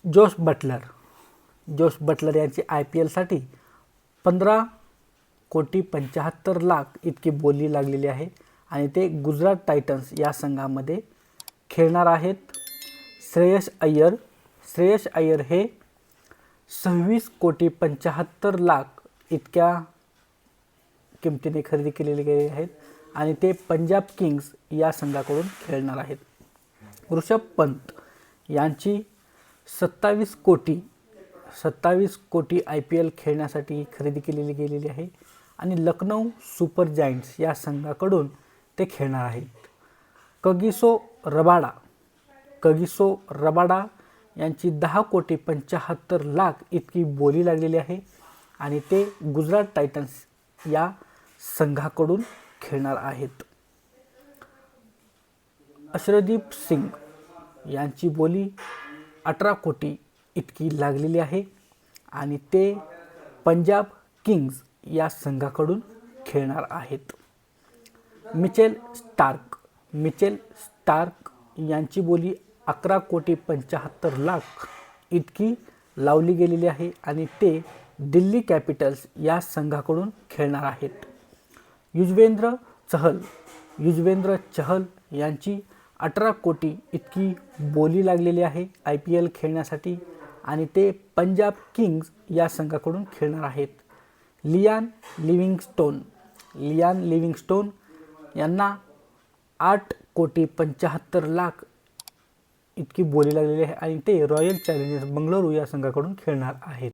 Jos Buttler यांची IPLसाठी 15,75,00,000 इतकी बोली लागलेली आहे आणि ते गुजरात टायटन्स या संघामध्ये खेळणार आहेत. श्रेयस अय्यर हे 26,75,00,000 इतक्या किमतीने खरेदी केलेले गेले आहेत आणि ते पंजाब किंग्स या संघाकडून खेळणार आहेत. ऋषभ पंत यांची 27 कोटी IPL खेळण्यासाठी खरेदी केलेली गेलेली आहे आणि लखनौ सुपर जायंट्स या संघाकडून ते खेळणार आहेत. कगिसो रबाडा यांची 10,75,00,000 इतकी बोली लागलेली आहे आणि ते गुजरात टायटन्स या संघाकडून खेळणार आहेत. अर्शदीप सिंग यांची बोली 18 कोटी इतकी लागलेली आहे आणि ते पंजाब किंग्स या संघाकडून खेळणार आहेत. मिचेल स्टार्क यांची बोली 11,75,00,000 इतकी लावली गेलेली आहे आणि ते दिल्ली कॅपिटल्स या संघाकडून खेळणार आहेत. युजवेंद्र चहल यांची 18 कोटी इतकी बोली लागलेली आहे IPL खेळण्यासाठी आणि ते पंजाब किंग्स या संघाकडून खेळणार आहेत. लियान लिव्हिंगस्टोन यांना 8,75,00,000 इतकी बोली लागलेली आहे आणि ते रॉयल चॅलेंजर्स बंगळुरू या संघाकडून खेळणार आहेत.